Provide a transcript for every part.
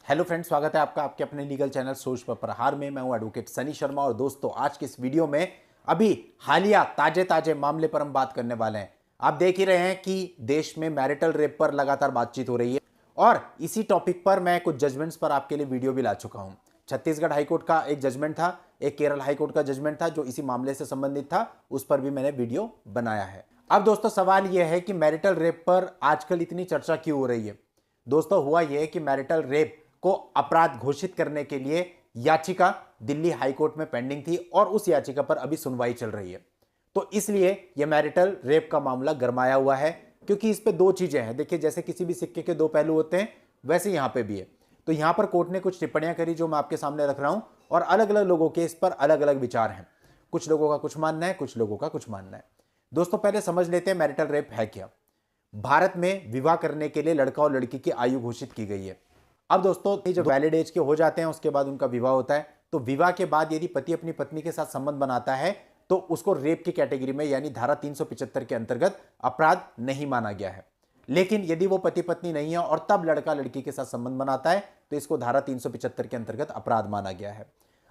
Hello friends, स्वागत है आपका आपके अपने लीगल चैनल सोच पर प्रहार में। मैं हूं एडवोकेट सनी शर्मा और दोस्तों आज के इस वीडियो में अभी हालिया ताजे मामले पर हम बात करने वाले हैं। आप देख ही रहे हैं कि देश में मैरिटल रेप पर लगातार बातचीत हो रही है और इसी टॉपिक पर मैं कुछ जजमेंट्स पर आपके लिए वीडियो भी ला चुका हूं। छत्तीसगढ़ हाईकोर्ट का एक जजमेंट था, एक केरल हाईकोर्ट का जजमेंट था जो इसी मामले से संबंधित था, उस पर भी मैंने वीडियो बनाया है। अब दोस्तों सवाल यह है कि मैरिटल रेप पर आजकल इतनी चर्चा क्यों हो रही है। दोस्तों हुआ यह कि मैरिटल रेप को अपराध घोषित करने के लिए याचिका दिल्ली हाईकोर्ट में पेंडिंग थी और उस याचिका पर अभी सुनवाई चल रही है। तो इसलिए यह मैरिटल रेप का मामला गरमाया हुआ है, क्योंकि इस पे दो चीजें हैं। देखिए, जैसे किसी भी सिक्के के दो पहलू होते हैं वैसे यहां पे भी है। तो यहां पर कोर्ट ने कुछ टिप्पणियां करी जो मैं आपके सामने रख रहा हूं और अलग अलग लोगों के इस पर अलग अलग विचार हैं। कुछ लोगों का कुछ मानना है, कुछ लोगों का कुछ मानना है। दोस्तों पहले समझ लेते हैं मैरिटल रेप है क्या। भारत में विवाह करने के लिए लड़का और लड़की की आयु घोषित की गई है। अब दोस्तों जब वैलिड एज के हो जाते हैं उसके बाद उनका विवाह होता है, तो विवाह के बाद यदि पति अपनी पत्नी के साथ संबंध बनाता है तो उसको रेप की कैटेगरी में यानी धारा 375 के अंतर्गत अपराध नहीं माना गया है। लेकिन यदि वो पति पत्नी नहीं है और तब लड़का लड़की के साथ संबंध बनाता है तो इसको धारा 375 के अंतर्गत अपराध माना गया है।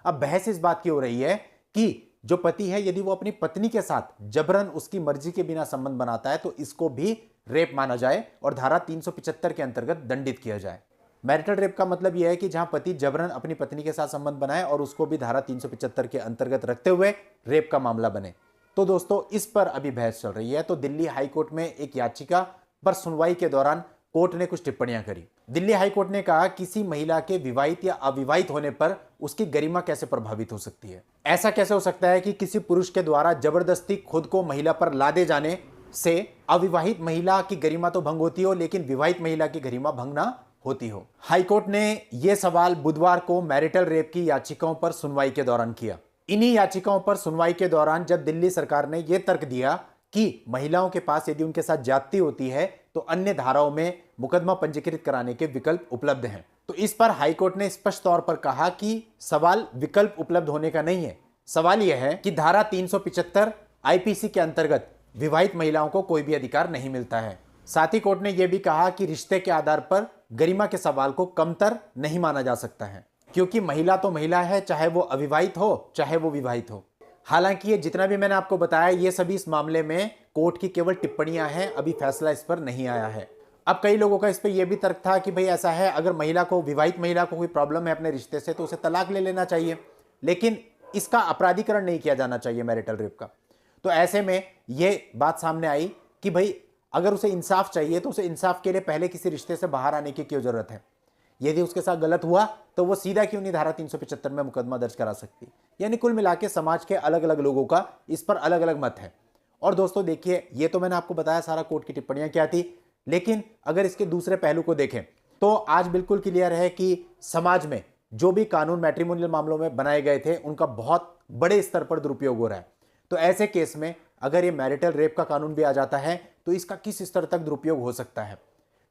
अब बहस इस बात की हो रही है कि जो पति है यदि वो अपनी पत्नी के साथ जबरन उसकी मर्जी के बिना संबंध बनाता है तो इसको भी रेप माना जाए और धारा 375 के अंतर्गत दंडित किया जाए। मैरिटल रेप का मतलब यह है कि जहां पति जबरन अपनी पत्नी के साथ संबंध बनाए और उसको भी धारा 375 के अंतर्गत रखते हुए रेप का मामला बने। तो दोस्तों इस पर अभी बहस चल रही है। तो दिल्ली हाईकोर्ट में एक याचिका पर सुनवाई के दौरान कोर्ट ने कुछ टिप्पणियां करी। दिल्ली हाईकोर्ट ने कहा किसी महिला के विवाहित या अविवाहित होने पर उसकी गरिमा कैसे प्रभावित हो सकती है। ऐसा कैसे हो सकता है कि किसी पुरुष के द्वारा जबरदस्ती खुद को महिला पर लादे जाने से अविवाहित महिला की गरिमा तो भंग होती हो लेकिन विवाहित महिला की गरिमा भंग ना होती हो। हाईकोर्ट ने यह सवाल बुधवार को मैरिटल रेप की याचिकाओं पर सुनवाई के दौरान किया। इन्हीं याचिकाओं पर सुनवाई के दौरान जब दिल्ली सरकार ने यह तर्क दिया कि महिलाओं के पास यदि उनके साथ ज्यादती होती है तो अन्य धाराओं में मुकदमा पंजीकृत कराने के विकल्प उपलब्ध हैं। तो इस पर हाईकोर्ट ने स्पष्ट तौर पर कहा कि सवाल विकल्प उपलब्ध होने का नहीं है। सवाल यह है कि धारा 375 आईपीसी के अंतर्गत विवाहित महिलाओं को कोई भी अधिकार नहीं मिलता है। साथ ही कोर्ट ने यह भी कहा कि रिश्ते के आधार पर गरिमा के सवाल को कमतर नहीं माना जा सकता है, क्योंकि महिला तो महिला है, चाहे वो अविवाहित हो चाहे वो विवाहित हो। हालांकि ये जितना भी मैंने आपको बताया ये सभी इस मामले में कोर्ट की केवल टिप्पणियां हैं, अभी फैसला इस पर नहीं आया है। अब कई लोगों का इस पर यह भी तर्क था कि भाई ऐसा है, अगर विवाहित महिला को कोई प्रॉब्लम है अपने रिश्ते से तो उसे तलाक ले लेना चाहिए, लेकिन इसका अपराधीकरण नहीं किया जाना चाहिए मैरिटल रेप का। तो ऐसे में यह बात सामने आई कि भाई अगर उसे इंसाफ चाहिए तो उसे इंसाफ के लिए पहले किसी रिश्ते से बाहर आने की क्यों जरूरत है। यदि उसके साथ गलत हुआ तो वो सीधा क्यों नहीं धारा 375 में मुकदमा दर्ज करा सकती। यानी कुल मिला के समाज के अलग अलग लोगों का इस पर अलग अलग मत है। और दोस्तों देखिए, ये तो मैंने आपको बताया सारा कोर्ट की टिप्पणियां क्या थी, लेकिन अगर इसके दूसरे पहलू को देखें तो आज बिल्कुल क्लियर है कि समाज में जो भी कानून मैट्रिमोनियल मामलों में बनाए गए थे उनका बहुत बड़े स्तर पर दुरुपयोग हो रहा है। तो ऐसे केस में अगर ये मैरिटल रेप का कानून भी आ जाता है तो इसका किस स्तर तक दुरुपयोग हो सकता है।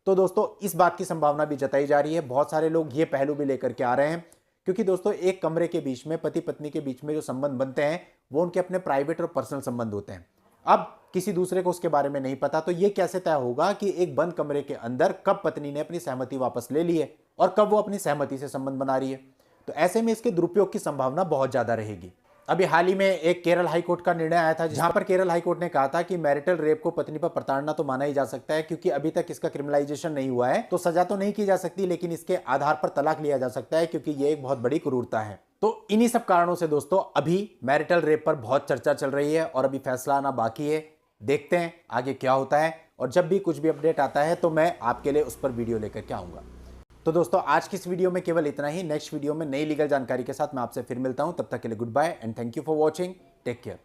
तो दोस्तों इस बात की संभावना भी जताई जा रही है। बहुत सारे लोग ये पहलू भी लेकर के आ रहे हैं, क्योंकि दोस्तों एक कमरे के बीच में पति पत्नी के बीच में जो संबंध बनते हैं वो उनके अपने प्राइवेट और पर्सनल संबंध होते हैं। अब किसी दूसरे को उसके बारे में नहीं पता, तो ये कैसे तय होगा कि एक बंद कमरे के अंदर कब पत्नी ने अपनी सहमति वापस ले ली है और कब वो अपनी सहमति से संबंध बना रही है। तो ऐसे में इसके दुरुपयोग की संभावना बहुत ज्यादा रहेगी। अभी हाल ही में एक केरल हाईकोर्ट का निर्णय आया था जहां पर केरल हाईकोर्ट ने कहा था कि मैरिटल रेप को पत्नी पर प्रताड़ना तो माना ही जा सकता है, क्योंकि अभी तक इसका क्रिमिनलाइजेशन नहीं हुआ है तो सजा तो नहीं की जा सकती, लेकिन इसके आधार पर तलाक लिया जा सकता है, क्योंकि यह एक बहुत बड़ी क्रूरता है। तो इन्हीं सब कारणों से दोस्तों अभी मैरिटल रेप पर बहुत चर्चा चल रही है और अभी फैसला आना बाकी है। देखते हैं आगे क्या होता है, और जब भी कुछ भी अपडेट आता है तो मैं आपके लिए उस पर वीडियो लेकर के आऊंगा। तो दोस्तों आज की इस वीडियो में केवल इतना ही। नेक्स्ट वीडियो में नई लीगल जानकारी के साथ मैं आपसे फिर मिलता हूं। तब तक के लिए goodbye and thank you for watching. Take care.